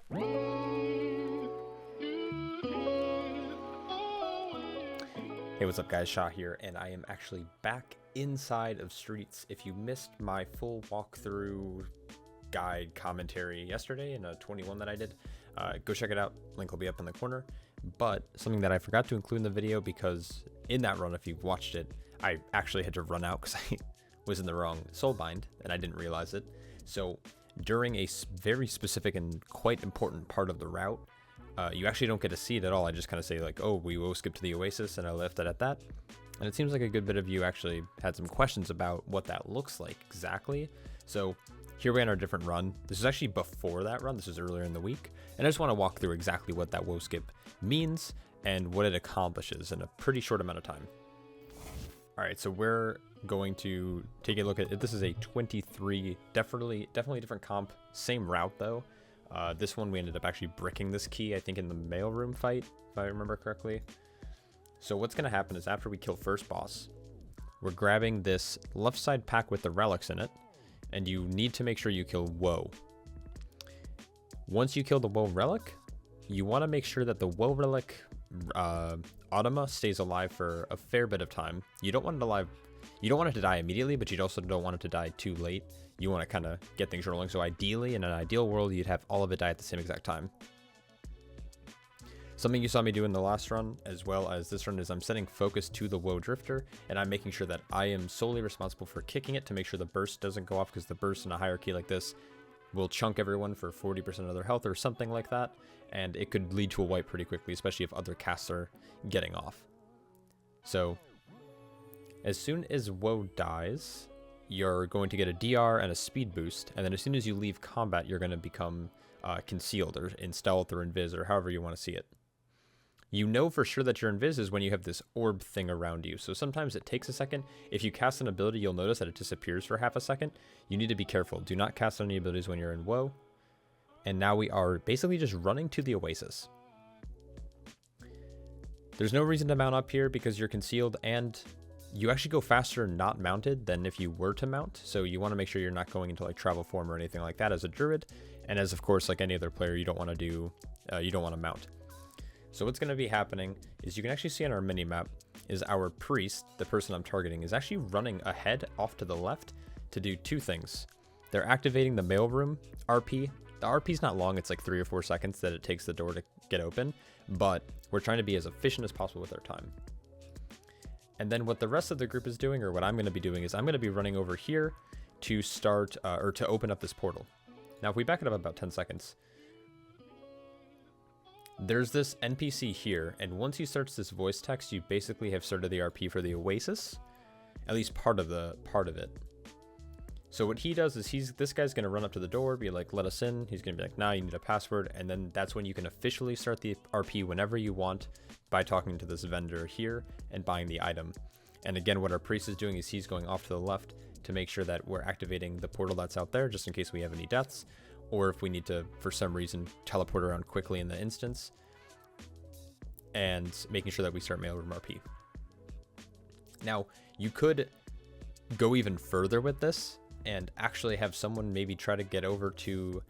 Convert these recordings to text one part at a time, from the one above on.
Hey, what's up guys, Shah here, and I am actually back inside of Streets. If you missed my full walkthrough guide commentary yesterday in a 21 that I did, go check it out. Link will be up in the corner. But something that I forgot to include in the video, because in that run, if you've watched it, I actually had to run out because I was in the wrong soul bind and I didn't realize it. So during a very specific and quite important part of the route, you actually don't get to see it at all. I just kind of say like, oh, we will skip to the Oasis, and I left it at that. And it seems like a good bit of you actually had some questions about what that looks like exactly. So here we are in our different run. This is actually before that run. This is earlier in the week. And I just want to walk through exactly what that woe skip means and what it accomplishes in a pretty short amount of time. All right, so we're going to take a look at it. This is a 23, definitely different comp, same route though. This one we ended up actually bricking this key, I think in the mailroom fight, if I remember correctly. So what's going to happen is after we kill first boss, we're grabbing this left side pack with the relics in it, and you need to make sure you kill Woe. Once you kill the Woe relic, you want to make sure that the Woe relic Automa stays alive for a fair bit of time. You don't want it to die immediately, but you also don't want it to die too late. You want to kind of get things rolling. So ideally, in an ideal world, you'd have all of it die at the same exact time. Something you saw me do in the last run, as well as this run, is I'm setting focus to the Woe Drifter, and I'm making sure that I am solely responsible for kicking it to make sure the burst doesn't go off, because the burst in a hierarchy like this will chunk everyone for 40% of their health or something like that, and it could lead to a wipe pretty quickly, especially if other casts are getting off. So as soon as Woe dies, you're going to get a DR and a speed boost, and then as soon as you leave combat, you're going to become concealed, or in stealth, or invis, or however you want to see it. You know for sure that you're invis is when you have this orb thing around you, so sometimes it takes a second. If you cast an ability, you'll notice that it disappears for half a second. You need to be careful. Do not cast any abilities when you're in Woe. And now we are basically just running to the Oasis. There's no reason to mount up here because you're concealed, and you actually go faster not mounted than if you were to mount. So you want to make sure you're not going into like travel form or anything like that as a druid. And as of course, like any other player, you don't want to mount. So what's going to be happening is you can actually see on our mini map is our priest, the person I'm targeting, is actually running ahead off to the left to do two things. They're activating the mailroom RP. The RP is not long. It's like 3 or 4 seconds that it takes the door to get open, but we're trying to be as efficient as possible with our time. And then what the rest of the group is doing, or what I'm going to be doing, is I'm going to be running over here to start or to open up this portal. Now, if we back it up about 10 seconds, there's this NPC here, and once he starts this voice text, you basically have started the RP for the Oasis, at least part of it. So what he does is this guy's going to run up to the door, be like, let us in. He's going to be like, nah, you need a password. And then that's when you can officially start the RP whenever you want by talking to this vendor here and buying the item. And again, what our priest is doing is he's going off to the left to make sure that we're activating the portal that's out there, just in case we have any deaths, or if we need to, for some reason, teleport around quickly in the instance, and making sure that we start mailroom RP. Now, you could go even further with this and actually have someone maybe try to get over to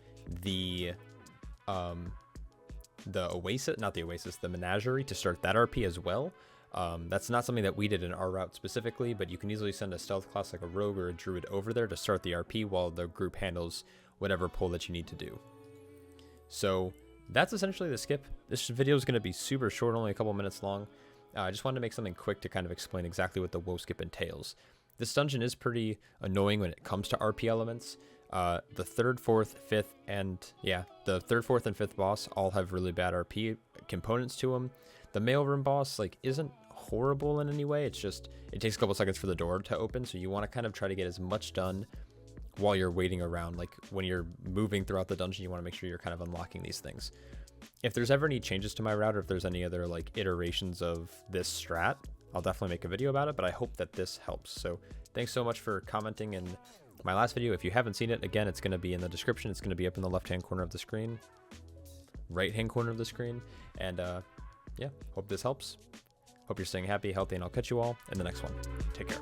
the Oasis, not the Oasis, the Menagerie, to start that RP as well. That's not something that we did in our route specifically, but you can easily send a stealth class like a rogue or a druid over there to start the RP while the group handles whatever pull that you need to do. So that's essentially the skip. This video is going to be super short, only a couple minutes long. I just wanted to make something quick to kind of explain exactly what the woe skip entails. This dungeon is pretty annoying when it comes to RP elements. The 3rd, 4th, 5th, and the 3rd, 4th, and 5th boss all have really bad RP components to them. The mailroom boss isn't horrible in any way. It's just it takes a couple seconds for the door to open, so you want to kind of try to get as much done while you're waiting around. Like when you're moving throughout the dungeon, you want to make sure you're kind of unlocking these things. If there's ever any changes to my route, or if there's any other like iterations of this strat, I'll definitely make a video about it, but I hope that this helps. So thanks so much for commenting in my last video. If you haven't seen it, again, it's going to be in the description. It's going to be up in the left-hand corner of the screen, right-hand corner of the screen. And yeah, hope this helps. Hope you're staying happy, healthy, and I'll catch you all in the next one. Take care.